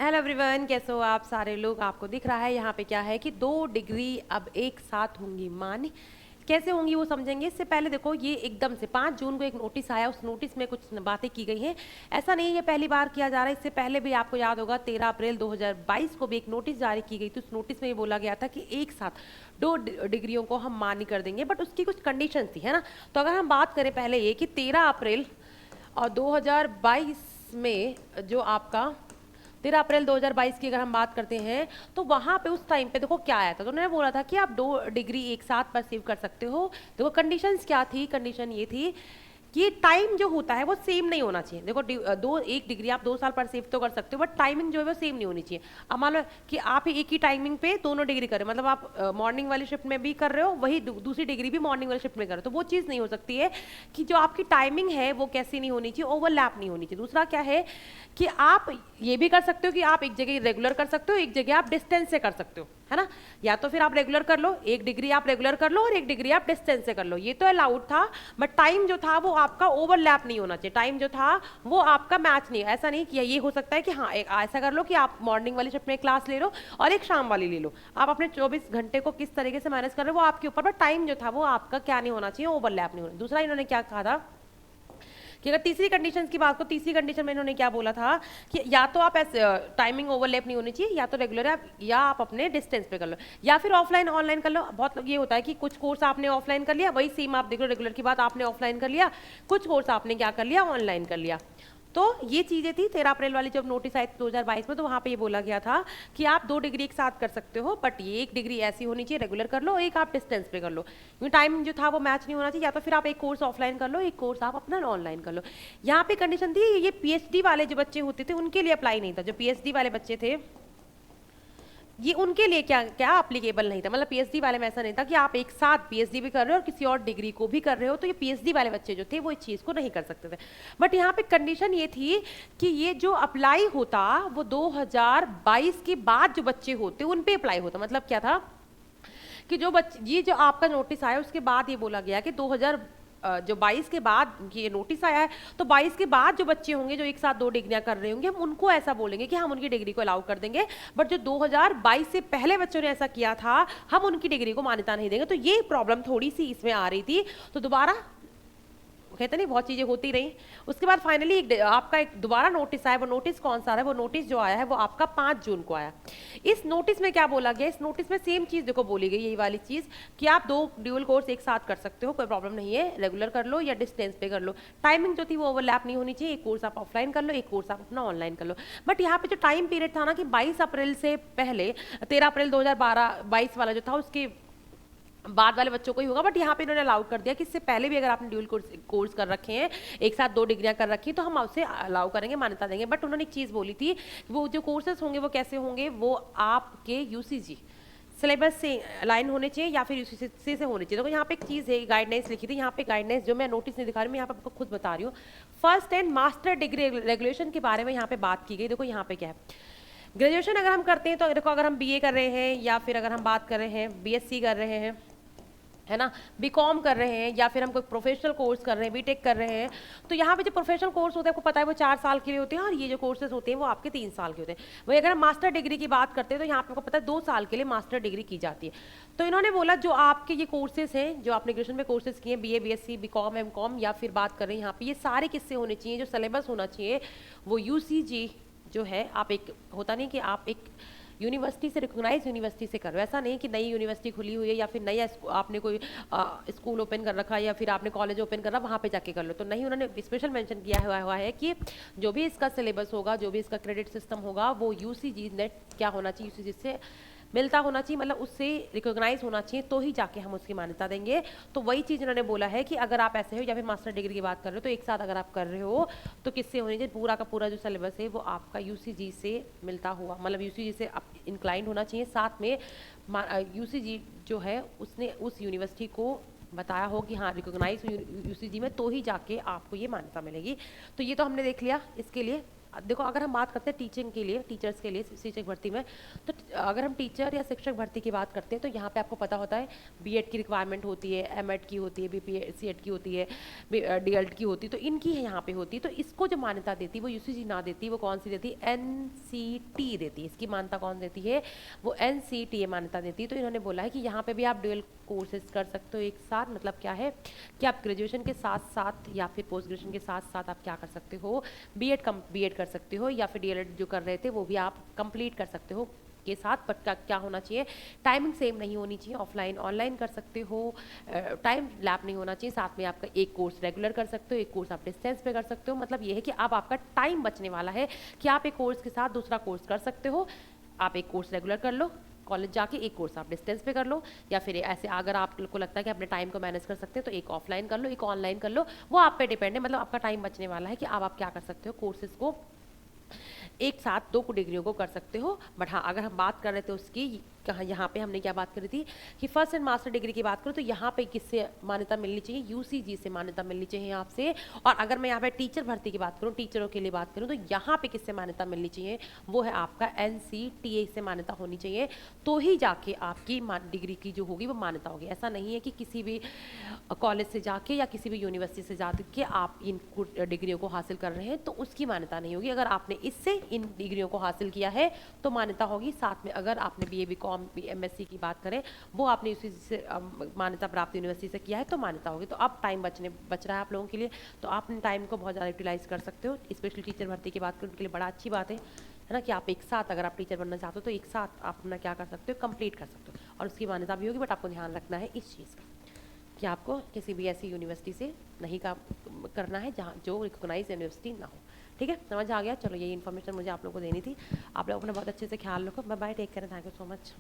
Hello everyone, कैसे हो आप सारे लोग। आपको दिख रहा है यहाँ पे क्या है कि 2 डिग्री अब एक साथ होंगी मान्य। कैसे होंगी वो समझेंगे। इससे पहले देखो, ये एकदम से 5 जून को एक नोटिस आया, उस नोटिस में कुछ बातें की गई हैं। ऐसा नहीं ये पहली बार किया जा रहा है, इससे पहले भी आपको याद होगा 13 अप्रैल 2022 को भी एक नोटिस जारी की गई थी। उस नोटिस में ये बोला गया था कि एक साथ 2 डिग्रियों को हम मान्य कर देंगे, बट उसकी कुछ कंडीशन थी, है ना। तो अगर हम बात करें पहले ये कि 13 अप्रैल और 2022 में जो आपका 13 अप्रैल 2022 की अगर हम बात करते हैं तो वहां पे उस टाइम पे देखो क्या आया था। तो उन्होंने बोला था कि आप 2 डिग्री एक साथ परसीव कर सकते हो। देखो कंडीशंस क्या थी, कंडीशन ये थी कि टाइम जो होता है वो सेम नहीं होना चाहिए। देखो 1 डिग्री आप 2 साल परसीव तो कर सकते हो, बट टाइमिंग जो है वो सेम नहीं होनी चाहिए। अब मान लो कि आप एक ही टाइमिंग पे दोनों डिग्री कर रहे हो, मतलब आप मॉर्निंग वाली शिफ्ट में भी कर रहे हो, वही दूसरी डिग्री भी मॉर्निंग वाली शिफ्ट में कर रहे हो, तो वो चीज़ नहीं हो सकती है। कि जो आपकी टाइमिंग है वो कैसी नहीं होनी चाहिए, ओवरलैप नहीं होनी चाहिए। दूसरा क्या है कि आप ये भी कर सकते हो कि आप एक जगह रेगुलर कर सकते हो, एक जगह आप डिस्टेंस से कर सकते हो, है ना। या तो फिर आप रेगुलर कर लो, 1 डिग्री आप रेगुलर कर लो और 1 डिग्री आप डिस्टेंस से कर लो, ये तो अलाउड था। बट टाइम जो था वो आपका ओवरलैप नहीं होना चाहिए, टाइम जो था वो आपका मैच नहीं। ऐसा नहीं किया, ये हो सकता है कि हाँ ऐसा कर लो कि आप मॉर्निंग वाली शिफ्ट में क्लास ले लो और एक शाम वाली ले लो। आप अपने 24 घंटे को किस तरीके से मैनेज कर रहे हो वो आपके ऊपर, बट टाइम जो था वो आपका क्या नहीं होना चाहिए, ओवरलैप नहीं होना। दूसरा इन्होंने क्या कहा था कि अगर तीसरी कंडीशन की बात को, तीसरी कंडीशन में इन्होंने क्या बोला था कि या तो आप ऐसे टाइमिंग ओवरलैप नहीं होनी चाहिए, या तो रेगुलर आप या आप अपने डिस्टेंस पे कर लो, या फिर ऑफलाइन ऑनलाइन कर लो। बहुत लोग ये होता है कि कुछ कोर्स आपने ऑफलाइन कर लिया, वही सेम आप देख लो रेगुलर की बात आपने ऑफलाइन कर लिया, कुछ कोर्स आपने क्या कर लिया, ऑनलाइन कर लिया। तो ये चीजें थी 13 अप्रैल वाली जब नोटिस आई 2022 में, तो वहां पे ये बोला गया था कि आप 2 डिग्री एक साथ कर सकते हो, बट ये 1 डिग्री ऐसी होनी चाहिए रेगुलर कर लो, एक आप डिस्टेंस पे कर लो, क्योंकि टाइम जो था वो मैच नहीं होना चाहिए। या तो फिर आप एक कोर्स ऑफलाइन कर लो, एक कोर्स आप अपना ऑनलाइन कर लो। यहाँ पे कंडीशन थी, ये पीएचडी वाले जो बच्चे होते थे उनके लिए अप्लाई नहीं था। जो पीएचडी वाले बच्चे थे ये उनके लिए क्या क्या अप्लीकेबल नहीं था। मतलब पीएचडी वाले में ऐसा नहीं था कि आप एक साथ पीएचडी भी कर रहे हो और किसी और डिग्री को भी कर रहे हो, तो ये पीएचडी वाले बच्चे जो थे वो इस चीज़ को नहीं कर सकते थे। बट यहाँ पे कंडीशन ये थी कि ये जो अप्लाई होता वो 2022 के बाद जो बच्चे होते उन पे अप्लाई होता। मतलब क्या था कि जो बच्चे, ये जो आपका नोटिस आया उसके बाद ये बोला गया कि 22 के बाद ये नोटिस आया है, तो 22 के बाद जो बच्चे होंगे जो एक साथ 2 डिग्रियां कर रहे होंगे, हम उनको ऐसा बोलेंगे कि हम उनकी डिग्री को अलाउ कर देंगे। बट जो 2022 से पहले बच्चों ने ऐसा किया था, हम उनकी डिग्री को मान्यता नहीं देंगे। तो ये प्रॉब्लम थोड़ी सी इसमें आ रही थी। तो दोबारा कहते नहीं बहुत चीजें होती रही। उसके बाद फाइनली आपका एक दोबारा नोटिस आया। वो नोटिस कौन सा है, वो नोटिस जो आया है वो आपका 5 जून को आया। इस नोटिस में क्या बोला गया, इस नोटिस में सेम चीज देखो बोली गई, यही वाली चीज कि आप 2 ड्यूअल कोर्स एक साथ कर सकते हो, कोई प्रॉब्लम नहीं है, रेगुलर कर लो या डिस्टेंस पे कर लो। टाइमिंग जो थी वो ओवरलैप नहीं होनी चाहिए, एक कोर्स आप ऑफलाइन कर लो, एक कोर्स आप अपना ऑनलाइन कर लो। बट यहाँ पे जो टाइम पीरियड था ना कि 22 अप्रैल से पहले 13 अप्रैल 2022 वाला जो था उसके बाद वाले बच्चों को ही होगा। बट यहाँ पे इन्होंने अलाउ कर दिया कि इससे पहले भी अगर आपने ड्यूल कोर्स कर रखे हैं, एक साथ 2 डिग्रियां कर रखी, तो हम उसे अलाउ करेंगे, मान्यता देंगे। बट उन्होंने एक चीज़ बोली थी, वो जो कोर्सेज होंगे वो कैसे होंगे, वो आपके यूसीजी सिलेबस से अलाइन होने चाहिए या फिर यूसीसी से होने चाहिए। तो यहाँ पे एक चीज़ है, गाइडलाइंस लिखी थी। यहाँ पे गाइडलाइंस जो मैं नोटिस नहीं दिखा रही, मैं यहाँ पे आपको खुद बता रही हूँ। First and master degree regulation के बारे में यहाँ पे बात की गई। देखो यहाँ पे क्या है, ग्रेजुएशन अगर हम करते हैं तो देखो, अगर हम बीए कर रहे हैं या फिर अगर हम बात कर रहे हैं बीएससी कर रहे हैं, है ना, बीकॉम कर रहे हैं, या फिर हम कोई प्रोफेशनल कोर्स कर रहे हैं, बीटेक कर रहे हैं, तो यहाँ पे जो प्रोफेशनल कोर्स होते हैं आपको पता है वो 4 साल के लिए होते हैं, और ये जो कोर्सेज होते हैं वो आपके 3 साल के होते हैं। वही अगर हम मास्टर डिग्री की बात करते हैं तो यहाँ पे आपको पता है 2 साल के लिए मास्टर डिग्री की जाती है। तो इन्होंने बोला जो आपके ये कोर्सेज हैं, जो आपने ग्रेजुएशन में कोर्सेज किए, बीए बीएससी बीकॉम एमकॉम, या फिर बात कर रहे हैं यहाँ पे, ये सारे किससे होने चाहिए, जो सिलेबस होना चाहिए वो यूसीजी जो है। आप एक होता नहीं कि आप एक यूनिवर्सिटी से, रिकॉग्नाइज यूनिवर्सिटी से करो, ऐसा नहीं कि नई यूनिवर्सिटी खुली हुई है या फिर नया आपने कोई स्कूल ओपन कर रखा है या फिर आपने कॉलेज ओपन कर रहा वहाँ पे जाके कर लो। तो नहीं, उन्होंने स्पेशल मेंशन किया हुआ है कि जो भी इसका सिलेबस होगा, जो भी इसका क्रेडिट सिस्टम होगा, वो यूसीजी नेट क्या होना चाहिए, यूसीजी से मिलता होना चाहिए, मतलब उससे रिकॉग्नाइज होना चाहिए, तो ही जाके हम उसकी मान्यता देंगे। तो वही चीज़ उन्होंने बोला है कि अगर आप ऐसे हो या फिर मास्टर डिग्री की बात कर रहे हो, तो एक साथ अगर आप कर रहे हो तो किससे होनी चाहिए, पूरा का पूरा जो सिलेबस है वो आपका यूसीजी से मिलता हुआ, मतलब यूसीजी से इंक्लाइंड होना चाहिए। साथ में यूसीजी जो है उसने उस यूनिवर्सिटी को बताया हो कि हाँ रिकॉग्नाइज यूसीजी में, तो ही जाके आपको ये मान्यता मिलेगी। तो ये तो हमने देख लिया इसके लिए। देखो अगर हम बात करते हैं टीचिंग के लिए, टीचर्स के लिए शिक्षक भर्ती में, तो अगर हम टीचर या शिक्षक भर्ती की बात करते हैं तो यहाँ पे आपको पता होता है बीएड की रिक्वायरमेंट होती है, एमएड की होती है, बीपीएड की होती है, डीएलएड की होती है, तो इनकी यहाँ पे होती है। तो इसको जो मान्यता देती है वो यूजीसी ना देती, वो कौन सी देती है, एनसीटी देती है। इसकी मान्यता कौन देती है, वो एनसीटीए मान्यता देती है। तो इन्होंने बोला है कि यहाँ पे भी आप ड्यूअल कोर्सेज कर सकते हो एक साथ। मतलब क्या है कि आप ग्रेजुएशन के साथ साथ या फिर पोस्ट ग्रेजुएशन के साथ साथ आप क्या कर सकते हो, बीएड कर सकते हो, या फिर डीएलएड जो कर रहे थे वो भी आप कंप्लीट कर सकते हो के साथ। बट क्या होना चाहिए, टाइमिंग सेम नहीं होनी चाहिए, ऑफलाइन ऑनलाइन कर सकते हो, टाइम लैप नहीं होना चाहिए। साथ में आपका एक कोर्स रेगुलर कर सकते हो, एक कोर्स आप डिस्टेंस पे कर सकते हो। मतलब ये है कि अब आपका टाइम बचने वाला है कि आप एक कोर्स के साथ दूसरा कोर्स कर सकते हो। आप एक कोर्स रेगुलर कर लो कॉलेज जाके, एक कोर्स आप डिस्टेंस पे कर लो, या फिर ऐसे अगर आपको लगता है कि अपने टाइम को मैनेज कर सकते हैं तो एक ऑफलाइन कर लो, एक ऑनलाइन कर लो। वो आप पे डिपेंड है। मतलब आपका टाइम बचने वाला है कि अब आप क्या कर सकते हो, कोर्सेज को एक साथ दो डिग्रियों को कर सकते हो। बट हाँ, अगर हम बात कर रहे थे उसकी, कहाँ यहाँ पे हमने क्या बात करी थी कि फर्स्ट एंड मास्टर डिग्री की बात करूँ तो यहाँ पे किससे मान्यता मिलनी चाहिए, यूसीजी से मान्यता मिलनी चाहिए आपसे। और अगर मैं यहाँ पे टीचर भर्ती की बात करूँ, टीचरों के लिए बात करूँ, तो यहाँ पे किससे मान्यता मिलनी चाहिए, वो है आपका एनसीटीए से मान्यता होनी चाहिए। तो ही जाके आपकी डिग्री की जो होगी वो मान्यता होगी। ऐसा नहीं है कि किसी भी कॉलेज से जाके या किसी भी यूनिवर्सिटी से जाके आप इन डिग्रियों को हासिल कर रहे हैं तो उसकी मान्यता नहीं होगी। अगर आपने इससे इन डिग्रियों को हासिल किया है तो मान्यता होगी। साथ में अगर आपने बीए बीकॉम एमएससी की बात करें, वो आपने उसी से मान्यता प्राप्त यूनिवर्सिटी से किया है तो मान्यता होगी। तो अब टाइम बच रहा है आप लोगों के लिए, तो आप अपने टाइम को बहुत ज़्यादा यूटिलाइज कर सकते हो। स्पेशली टीचर भर्ती की बात करें उनके लिए बड़ा अच्छी बात है ना, कि आप एक साथ अगर आप टीचर बनना चाहते हो तो एक साथ आप अपना क्या कर सकते हो, कंप्लीट कर सकते हो, और उसकी मान्यता भी होगी। बट आपको ध्यान रखना है इस चीज़ का कि आपको किसी भी ऐसी यूनिवर्सिटी से नहीं काम करना है जहाँ जो रिकॉग्नाइज यूनिवर्सिटी ना हो। ठीक है, समझ आ गया। चलो यही इन्फॉर्मेशन मुझे आप लोगों को देनी थी। आप लोग अपना बहुत अच्छे से ख्याल रखो। Bye bye, take care, thank you so much.